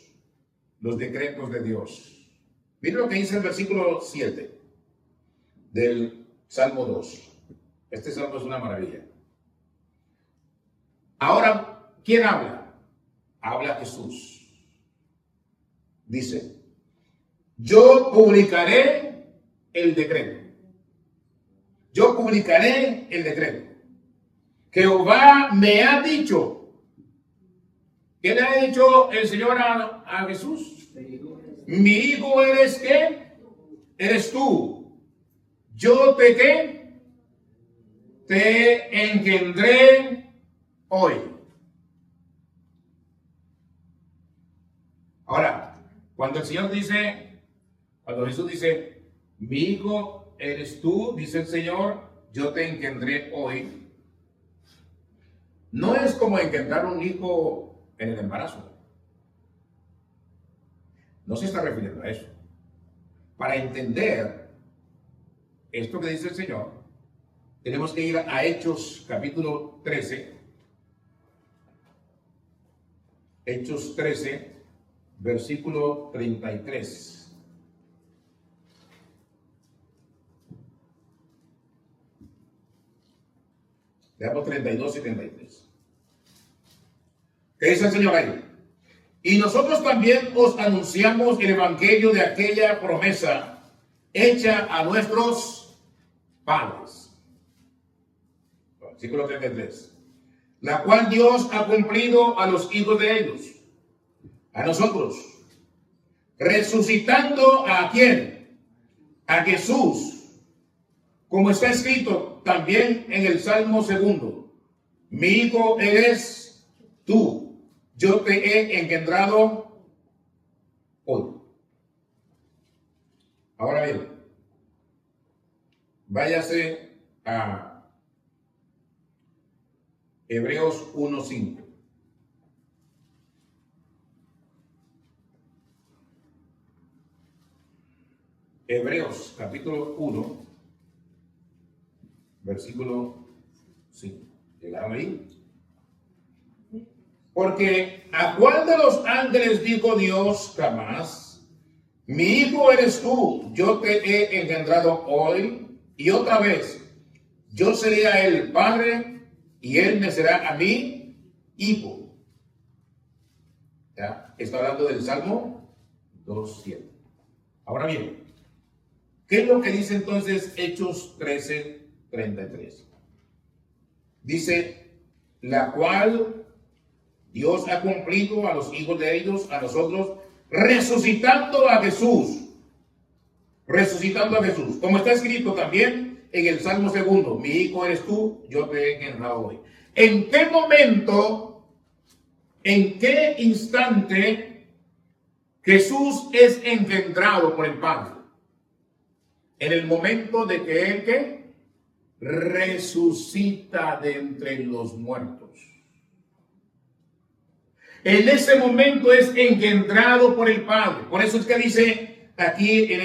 los decretos de Dios. Miren lo que dice el versículo 7 del Salmo 2. Este salmo es una maravilla. Ahora, ¿quién habla? Habla Jesús. Dice, yo publicaré el decreto. Yo publicaré el decreto. Jehová me ha dicho. ¿Qué le ha dicho el Señor a Jesús? Mi hijo eres ¿qué? Eres tú. Yo te ¿qué? Te engendré hoy. Ahora, cuando el Señor dice, cuando Jesús dice, mi hijo eres tú, dice el Señor, yo te engendré hoy. No es como engendrar un hijo en el embarazo. No se está refiriendo a eso. Para entender esto que dice el Señor, tenemos que ir a Hechos capítulo 13. Hechos 13, versículo 33. Veamos 32 y 33. ¿Qué dice el Señor ahí? Y nosotros también os anunciamos el evangelio de aquella promesa hecha a nuestros padres. Versículo 33. La cual Dios ha cumplido a los hijos de ellos, a nosotros, resucitando ¿a quién? A Jesús, como está escrito también en el Salmo 2. Mi hijo eres tú, yo te he engendrado hoy. Ahora bien, váyase a Hebreos 1:5. Hebreos capítulo 1, versículo 5. ¿Llegaron ahí? Porque ¿a cuál de los ángeles dijo Dios jamás? Mi hijo eres tú, yo te he engendrado hoy. Y otra vez, yo seré a él padre, y él me será a mí hijo. ¿Ya? Está hablando del Salmo 2:7. Ahora bien, ¿qué es lo que dice entonces Hechos 13:33? Dice, la cual Dios ha cumplido a los hijos de ellos, a nosotros, resucitando a Jesús. resucitando a Jesús. Como está escrito también en el Salmo 2, mi hijo eres tú, yo te he engendrado hoy. ¿En qué momento, en qué instante Jesús es engendrado por el Padre? En el momento de que Él ¿qué? Resucita de entre los muertos. En ese momento es engendrado por el Padre. Por eso es que dice aquí en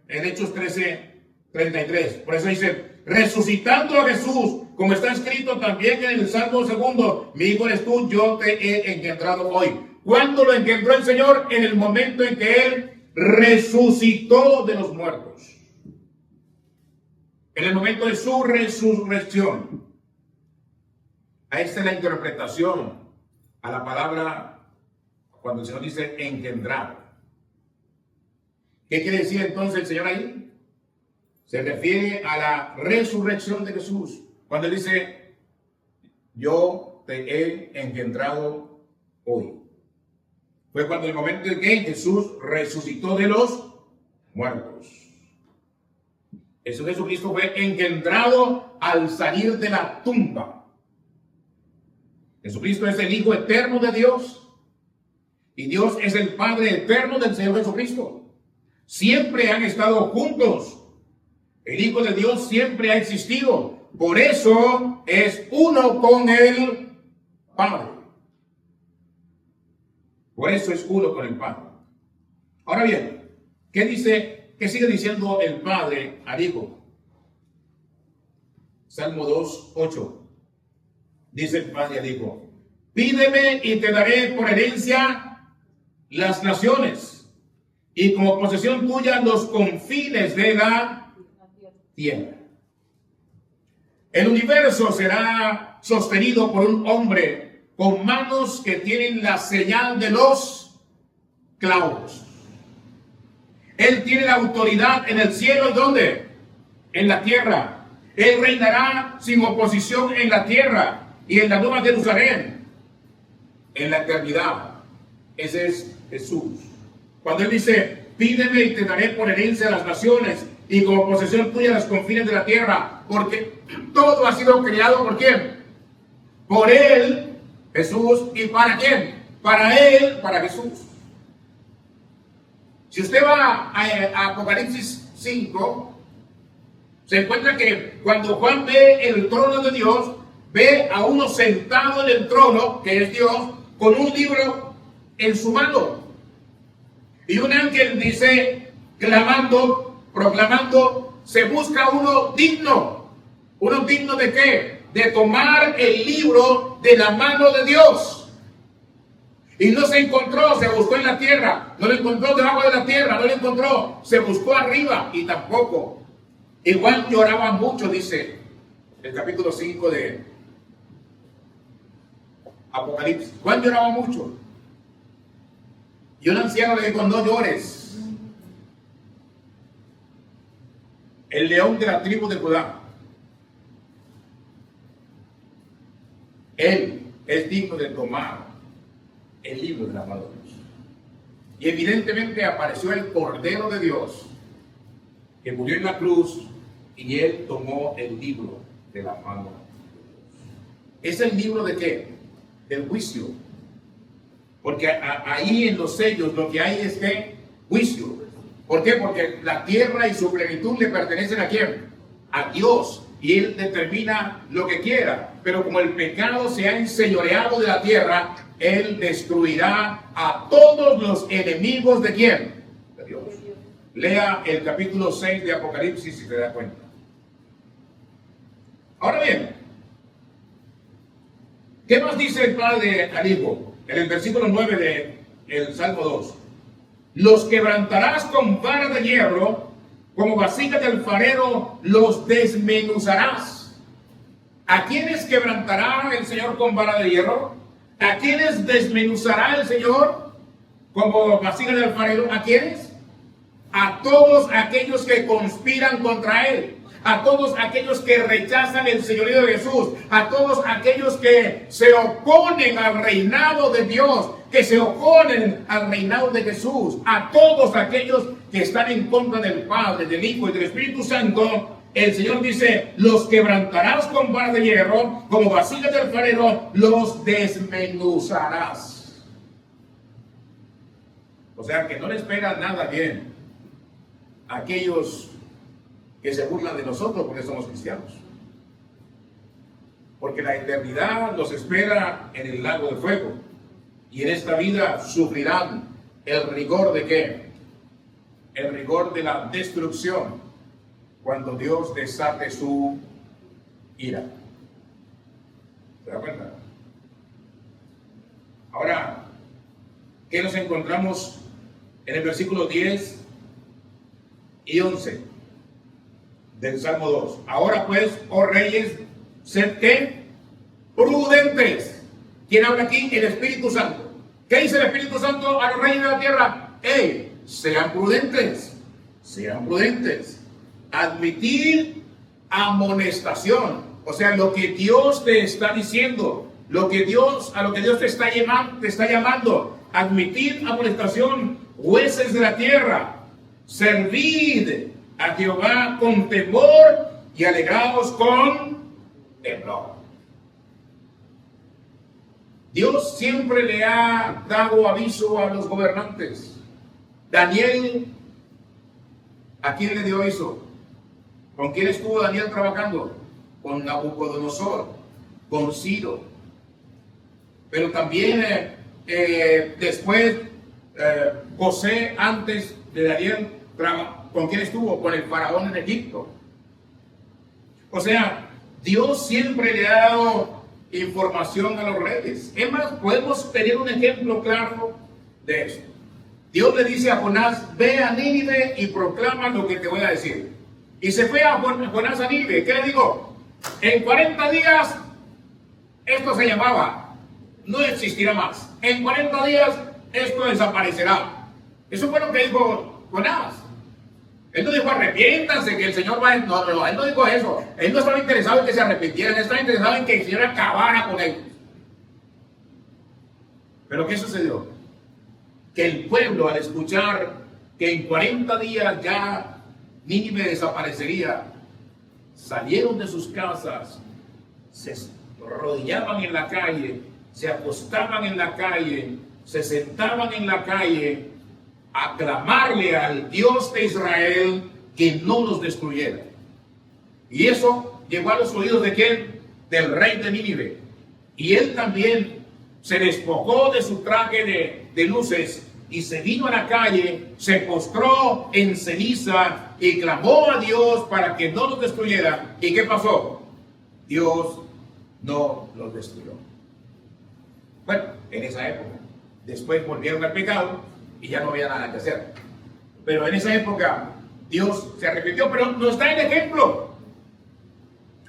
Hechos 13:33. Por eso dice, resucitando a Jesús, como está escrito también en el Salmo 2, mi hijo eres tú, yo te he engendrado hoy. ¿Cuándo lo engendró el Señor? En el momento en que Él resucitó de los muertos. En el momento de su resurrección. Ahí está la interpretación a la palabra cuando el Señor dice engendrar. ¿Qué quiere decir entonces el Señor ahí? Se refiere a la resurrección de Jesús. Cuando Él dice, yo te he engendrado hoy. Fue cuando el momento en que Jesús resucitó de los muertos. Jesucristo fue engendrado al salir de la tumba. Jesucristo es el Hijo eterno de Dios. Y Dios es el Padre eterno del Señor Jesucristo. Siempre han estado juntos. El Hijo de Dios siempre ha existido. Por eso es uno con el Padre. Por eso es uno con el Padre. Ahora bien, ¿qué sigue diciendo el Padre al Hijo? Salmo 2:8. Dice el Padre al Hijo, pídeme y te daré por herencia las naciones y como posesión tuya los confines de la tierra. El universo será sostenido por un hombre con manos que tienen la señal de los clavos. Él tiene la autoridad en el cielo, ¿dónde? En la tierra. Él reinará sin oposición en la tierra y en la Nueva Jerusalén, en la eternidad. Ese es Jesús. Cuando Él dice, pídeme y te daré por herencia las naciones y como posesión tuya los confines de la tierra, porque todo ha sido creado ¿por quién? Por Él, Jesús, ¿y para quién? Para Él, para Jesús. Si usted va a Apocalipsis 5, se encuentra que cuando Juan ve el trono de Dios, ve a uno sentado en el trono, que es Dios, con un libro en su mano. Y un ángel dice, clamando, proclamando, se busca uno digno. ¿Uno digno de qué? De tomar el libro de la mano de Dios. Y no se encontró, se buscó en la tierra, no lo encontró debajo de la tierra, no lo encontró, se buscó arriba y tampoco. Y Juan lloraba mucho, dice el capítulo 5 de Apocalipsis. Juan lloraba mucho. Y un anciano le dijo, no llores. El león de la tribu de Judá, él es digno de tomar el libro de la mano de Dios. Y evidentemente apareció el Cordero de Dios que murió en la cruz y él tomó el libro de la mano de Dios. ¿Es el libro de qué? Del juicio. Porque ahí en los sellos lo que hay es que juicio. ¿Por qué? Porque la tierra y su plenitud le pertenecen ¿a quién? A Dios. Y Él determina lo que quiera. Pero como el pecado se ha enseñoreado de la tierra, Él destruirá a todos los enemigos ¿de quién? De Dios. Lea el capítulo 6 de Apocalipsis si se da cuenta. Ahora bien, ¿qué más dice el Padre al Hijo? En el versículo 9 del Salmo 2. Los quebrantarás con vara de hierro, como vasija de alfarero los desmenuzarás. ¿A quiénes quebrantará el Señor con vara de hierro? ¿A quiénes desmenuzará el Señor como vasija de alfarero? ¿A quiénes? A todos aquellos que conspiran contra Él. a todos aquellos que rechazan el señorío de Jesús, a todos aquellos que se oponen al reinado de Dios, que se oponen al reinado de Jesús, a todos aquellos que están en contra del Padre, del Hijo y del Espíritu Santo. El Señor dice: los quebrantarás con vara de hierro, como vasijas de alfarero, los desmenuzarás. O sea que no le espera nada bien a aquellos que se burlan de nosotros porque somos cristianos. Porque la eternidad los espera en el lago de fuego. Y en esta vida sufrirán el rigor de ¿qué? El rigor de la destrucción, cuando Dios desate su ira. ¿Se da cuenta? Ahora, ¿qué nos encontramos en el versículo 10 y 11 del Salmo 2? Ahora pues, oh reyes, sed ¿qué? Prudentes. ¿Quién habla aquí? El Espíritu Santo. ¿Qué dice el Espíritu Santo a los reyes de la tierra? ¡Ey! Sean prudentes. Sean prudentes. Admitir amonestación. O sea, lo que Dios te está diciendo, a lo que Dios te está llamando. Admitid amonestación, jueces de la tierra. Servid a Jehová con temor y alegraos con temor. Dios siempre le ha dado aviso a los gobernantes. Daniel, ¿a quién le dio aviso? ¿Con quién estuvo Daniel trabajando? Con Nabucodonosor, con Ciro. Pero también después, José, antes de Daniel, ¿con quién estuvo? Con el faraón en Egipto. O sea, Dios siempre le ha dado información a los reyes. Es más, podemos tener un ejemplo claro de eso. Dios le dice a Jonás: ve a Nínive y proclama lo que te voy a decir. Y se fue a Jonás a Nínive. ¿Qué le digo? En 40 días, esto se llamaba, no existirá más. En 40 días, esto desaparecerá. Eso fue lo que dijo Jonás. Él no dijo: arrepiéntanse, que el Señor va a... No, él no dijo eso. Él no estaba interesado en que se arrepintieran, él estaba interesado en que el Señor acabara con ellos. Pero ¿qué sucedió? Que el pueblo, al escuchar que en 40 días ya Nínive desaparecería, salieron de sus casas, se arrodillaban en la calle, se acostaban en la calle, se sentaban en la calle a clamarle al Dios de Israel que no los destruyera. Y eso llegó a los oídos ¿de quién? Del rey de Nínive. Y él también se despojó de su traje de luces y se vino a la calle, se postró en ceniza y clamó a Dios para que no los destruyera. ¿Y qué pasó? Dios no los destruyó. Bueno, en esa época. Después volvieron al pecado y ya no había nada que hacer. Pero en esa época Dios se arrepintió, pero nos da el ejemplo.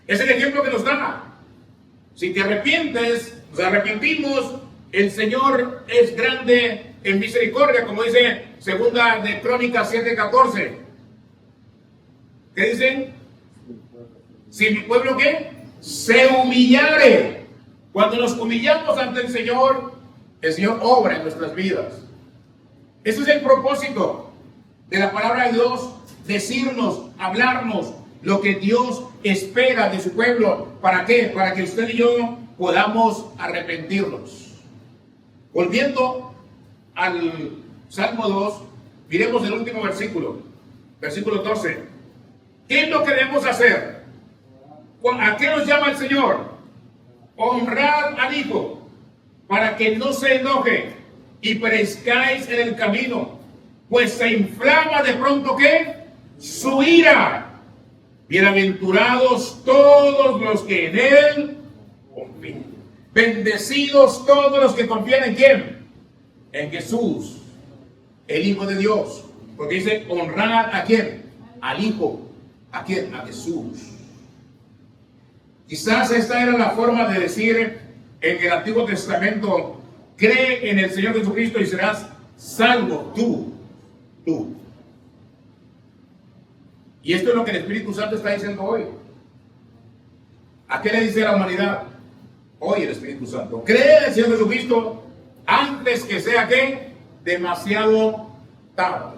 Es el ejemplo que nos da. Si te arrepientes, nos arrepentimos, el Señor es grande en misericordia, como dice segunda de Crónicas 7:14. ¿Qué dicen? Si mi pueblo ¿qué? Se humillare. Cuando nos humillamos ante el Señor obra en nuestras vidas. Ese es el propósito de la palabra de Dios, decirnos, hablarnos lo que Dios espera de su pueblo. ¿Para qué? Para que usted y yo podamos arrepentirnos. Volviendo al Salmo 2, miremos el último versículo, versículo 12. ¿Qué es lo que debemos hacer? ¿A qué nos llama el Señor? Honrad al Hijo, para que no se enoje y perezcáis en el camino, pues se inflama de pronto ¿qué? Su ira. Bienaventurados todos los que en Él confían. Bendecidos todos los que confían en ¿quién? En Jesús, el Hijo de Dios. Porque dice: honrad ¿a quién? Al Hijo. ¿A quién? A Jesús. Quizás esta era la forma de decir en el Antiguo Testamento: cree en el Señor Jesucristo y serás salvo tú. Y esto es lo que el Espíritu Santo está diciendo hoy. ¿A qué le dice la humanidad? Hoy el Espíritu Santo. Cree en el Señor Jesucristo antes que sea ¿qué? Demasiado tarde.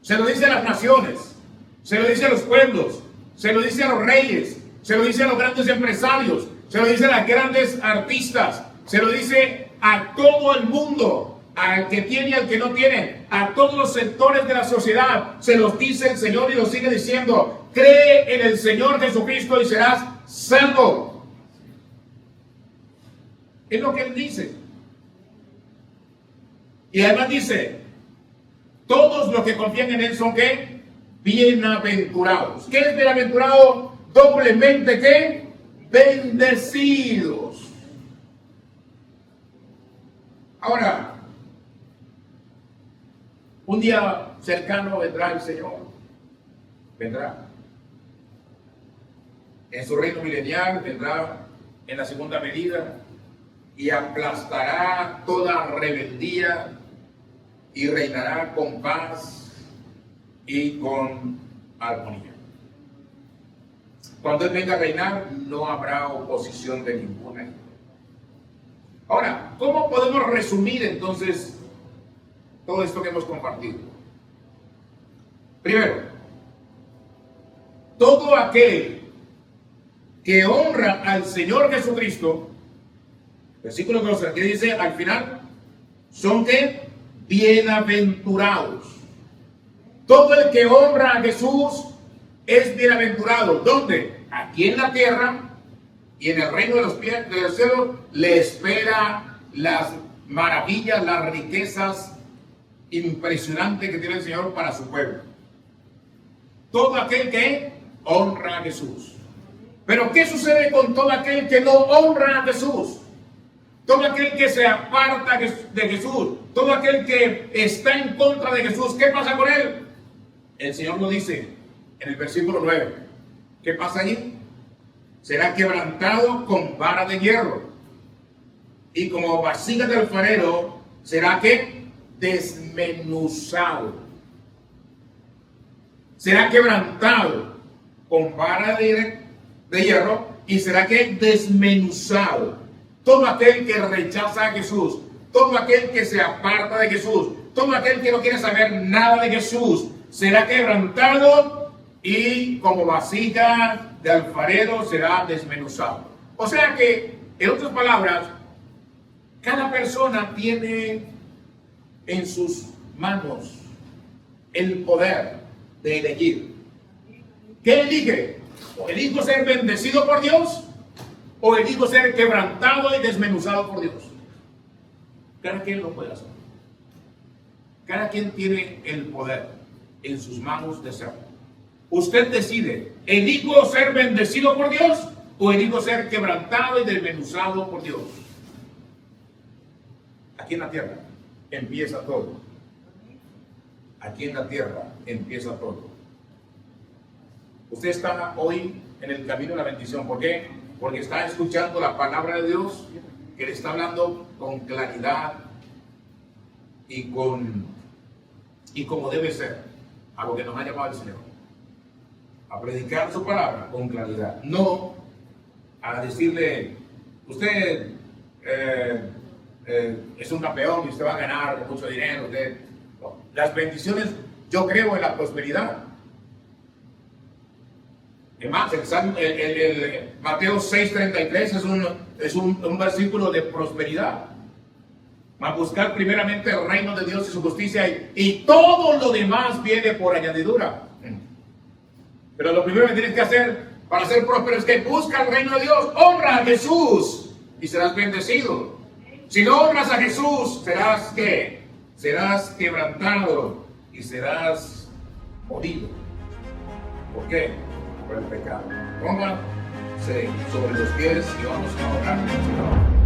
Se lo dice a las naciones, se lo dice a los pueblos, se lo dice a los reyes, se lo dice a los grandes empresarios, se lo dice a las grandes artistas, se lo dice a todo el mundo, al que tiene y al que no tiene, a todos los sectores de la sociedad. Se los dice el Señor y lo sigue diciendo: cree en el Señor Jesucristo y serás salvo. Es lo que Él dice. Y además dice: todos los que confían en Él son ¿qué? Bienaventurados. ¿Qué es bienaventurado? Doblemente ¿qué? Bendecidos. Ahora, un día cercano vendrá el Señor. Vendrá. En su reino milenial vendrá en la segunda venida y aplastará toda rebeldía y reinará con paz y con armonía. Cuando Él venga a reinar, no habrá oposición de ninguna índole. Ahora, ¿cómo podemos resumir entonces todo esto que hemos compartido? Primero, todo aquel que honra al Señor Jesucristo, versículo 12, que dice al final, son que bienaventurados. Todo el que honra a Jesús es bienaventurado. ¿Dónde? Aquí en la tierra, y en el reino de los cielos le espera las maravillas, las riquezas impresionantes que tiene el Señor para su pueblo. Todo aquel que honra a Jesús. Pero ¿qué sucede con todo aquel que no honra a Jesús? Todo aquel que se aparta de Jesús, todo aquel que está en contra de Jesús, ¿qué pasa con él? El Señor lo dice en el versículo 9. ¿Qué pasa allí? Será quebrantado con vara de hierro, y como vasija de alfarero será que desmenuzado. Será quebrantado con vara de hierro y será que desmenuzado. Todo aquel que rechaza a Jesús, todo aquel que se aparta de Jesús, todo aquel que no quiere saber nada de Jesús, será quebrantado y como vasija de alfarero será desmenuzado. O sea que, en otras palabras, cada persona tiene en sus manos el poder de elegir. ¿Qué elige? ¿O elijo ser bendecido por Dios? ¿O elijo ser quebrantado y desmenuzado por Dios? Cada quien lo puede hacer. Cada quien tiene el poder en sus manos de serlo. Usted decide: ¿elijo ser bendecido por Dios o elijo ser quebrantado y desmenuzado por Dios? Aquí en la tierra empieza todo. Aquí en la tierra empieza todo. Usted está hoy en el camino de la bendición. ¿Por qué? Porque está escuchando la palabra de Dios, que le está hablando con claridad y como debe ser, a lo que nos ha llamado el Señor. A predicar su palabra con claridad, no a decirle: usted es un campeón y usted va a ganar mucho dinero. No. Las bendiciones, yo creo en la prosperidad. Además, el Mateo 6:33 es un versículo de prosperidad. Va a buscar primeramente el reino de Dios y su justicia, y todo lo demás viene por añadidura. Pero lo primero que tienes que hacer para ser próspero es que busca el reino de Dios. Honra a Jesús y serás bendecido. Si no honras a Jesús, serás ¿qué? Serás quebrantado y serás morido. ¿Por qué? Por el pecado. Pónganse sobre los pies y vamos a orar.